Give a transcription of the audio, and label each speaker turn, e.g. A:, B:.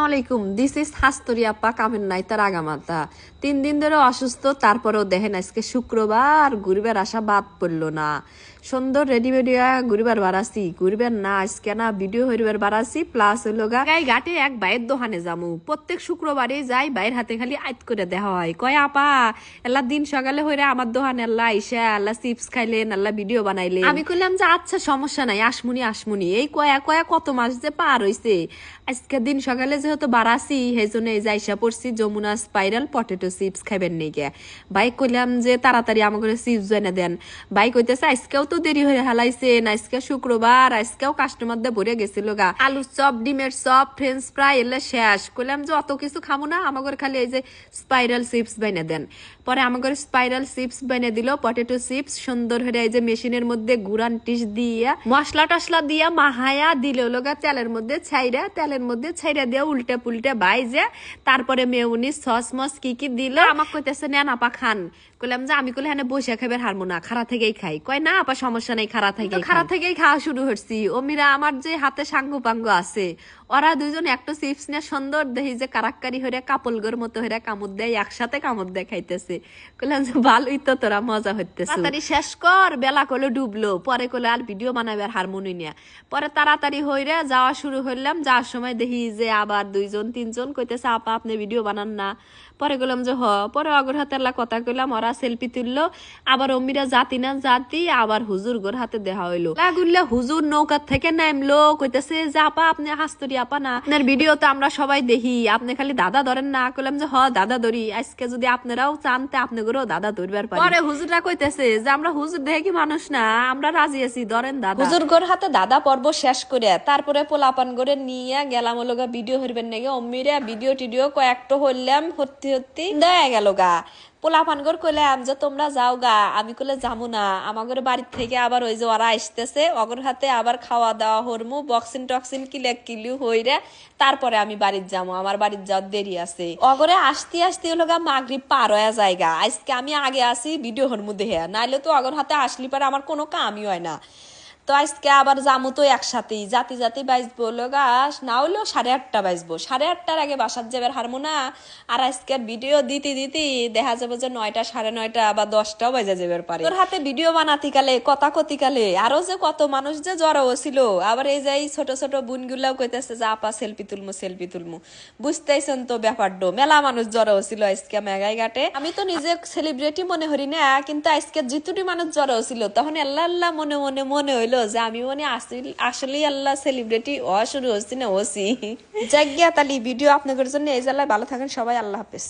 A: আসসালামাইকুম, this is হাস্তরি আপা কামের নাই তার আগামাতা 3 দিন ধরে অসুস্থ। তারপরেও দেখেন আজকে শুক্রবার ঘুরবার আসা বাদ পড়লো না। সুন্দর রেডি বেডিয়া ঘুরবার বাড়াছি, ঘুরবার না আজকে না ভিডিও হইবার বাড়াছি। প্লাস হইল গাই ঘাটে এক বাইয়ের দোকানে যামু। প্রত্যেক শুক্রবারে যাই, বাইরের হাতে খালি আইত করে দেওয়া হয়। কয় আপা এল্লা দিন সকালে হইরে আমার দোকানে আল্লাহ আইসা আল্লাহ চিপস খাইলেন, আল্লাহ ভিডিও বানাইলেন। আমি কইলাম যে আচ্ছা সমস্যা নাই, আসমুনি। এই কয়া কত মাস যে পার হইছে। আজকে দিন সকালে যেহেতু বাড়াছি সেই জন্য এই যাইসা পড়ছি যমুনা স্পাইরাল পটেটো চিপস খাইবেন নাকি। বাইক কইলাম যে তাড়াতাড়ি আমাকে চিপস জেনে দেন। বাইক কইতেছে আজকেও তো দেরি হয়ে হালাইছেন, আজকে শুক্রবার, আজকেও কাস্টমার দিয়ে ভরে গেছিল গা। আলুর চপ, ডিমের চপ, ফ্রেঞ্চ ফ্রাই এলে শেষ। কইলাম যে অত কিছু খামো না, আমাকে খালি এই যে স্পাইরাল চিপস বাইনে দেন। পরে আমাকে স্পাইরাল চিপস বাইনে দিল, পটেটো চিপস সুন্দর হয়ে এই যে মেশিনের মধ্যে গুড়ান টিস দিয়া মশলা টসলা দিয়া মাহায়া দিল লগা তেলের মধ্যে ছাইরা দিয়ে উল্টে পুল্টে বাইজে তারপরে মেউনি সস মস কি দিল। আমাকে কইতেছে নেন আপা খান। কইলাম যে আমি কইলে হ্যাঁ বসে খাইবার হারমো না, খাড়া থেকেই খাই। কয় না আপা সমস্যা নাই, খাড়া থেকেই খাওয়া শুরু করছি। অমিরা আমার যে হাতে সাঙ্গু পাঙ্গু আছে, ওরা দুইজন একটা চিপস নিয়ে সুন্দর দেখি যে কারাক্কারি হইয়া কাপলগর মতো হইয়া কামড় দেয়, একসাথে কামড় দেয় খাইতেছে। কইলাম যে ভালোই তো তোরা মজা হইতেছে, তাড়াতাড়ি শেষ কর, বেলা কইলে ডুবলো। পরে কইলে আর ভিডিও বানাবার হারমোনি নিয়া। পরে তাড়াতাড়ি হইরে যাওয়া শুরু হইলাম। যাওয়ার সময় দেখি যে আবার 2-3 কইতেছে আপা আপনি ভিডিও বানান না। পরে গেলাম যে পরে অগর হাতে কথা কইলাম, ওরা সেলফি তুললো। আবার অমিরা জাতি না জাতি আবার হুজুর গোর হাতে দেখা হইলো। লাগুল্লা হুজুর নৌকার থেকে নামলো, কইতেছে যে আপা আপনি হাস্তরি আপা না, আপনার ভিডিও তো আমরা সবাই দেখি, আপনি খালি দাদা ধরেন না। কইলাম যে দাদা ধরি, আজকে যদি আপনারাও চান তে আপনাদেরও দাদা ধরবার পারি। পরে হুজুররা কইতেছে যে আমরা হুজুর দেখে কি মানুষ না, আমরা রাজি আছি, ধরেন দাদা। হুজুর গোর হাতে দাদা পর্ব শেষ করে তারপরে পোলাপান করে নিয়ে গেলাম ওলগা ভিডিও হইবেন নাকি। অম্মিরা ভিডিও টিডিও কয়েকটা হইলাম, হত্তি দেয়া গেল গা। পোলাপানগর কইলাম যে তোমরা যাও গা, আমি কইলে যাবো না। আমাদের বাড়ির থেকে আবার ওই যে ওরা আসতেছে, অগর হাতে আবার খাওয়া দাওয়া হরমু, বক্সিন টক্সিন কিলিউ হইরে তারপরে আমি বাড়ির যাবো, আমার বাড়ির যাওয়ার দেরি আছে। অগরে আসতে হলো গা মাগরিব পার হয়ে জায়গা। আজকে আমি আগে আসি ভিডিও হরমু দেহে, নাইলে তো অগর হাতে আসলি পারে আমার কোনো কামই হয় না। তো আজকে আবার যামু তো একসাথেই জাতি বাজবো গাছ না হইলেও 8:30 বাজবো। 8:30টার আগে বাসার যাবার হারমো না। আর আজকে ভিডিও দিতে দেখা যাবে যে 9টা 9:30 বা 10টাও বাজে যাবার পারে। তোর হাতে ভিডিও বানাতে কালে কথা কতি কালে আরো যে কত মানুষ যে জড়ো ছিল। আবার এই যে ছোট বোনগুলাও কইতেছে যে আপা সেলফি তুলমু। বুঝতেইছেন তো ব্যাপারটা, মেলা মানুষ জড়ো ছিল আজকে মেঘাই ঘাটে। আমি তো নিজে সেলিব্রিটি মনে হরি না, কিন্তু আজকে যেতুটি মানুষ জড়ো ছিল তখন আল্লাহ মনে হইলো যে আমি মনে আসলে আল্লাহ সেলিব্রিটি শুরু হচ্ছি না ওসি জায়গা। তালি ভিডিও আপনাদের জন্য এই জেলায় ভালো থাকেন সবাই, আল্লাহ হাফেজ।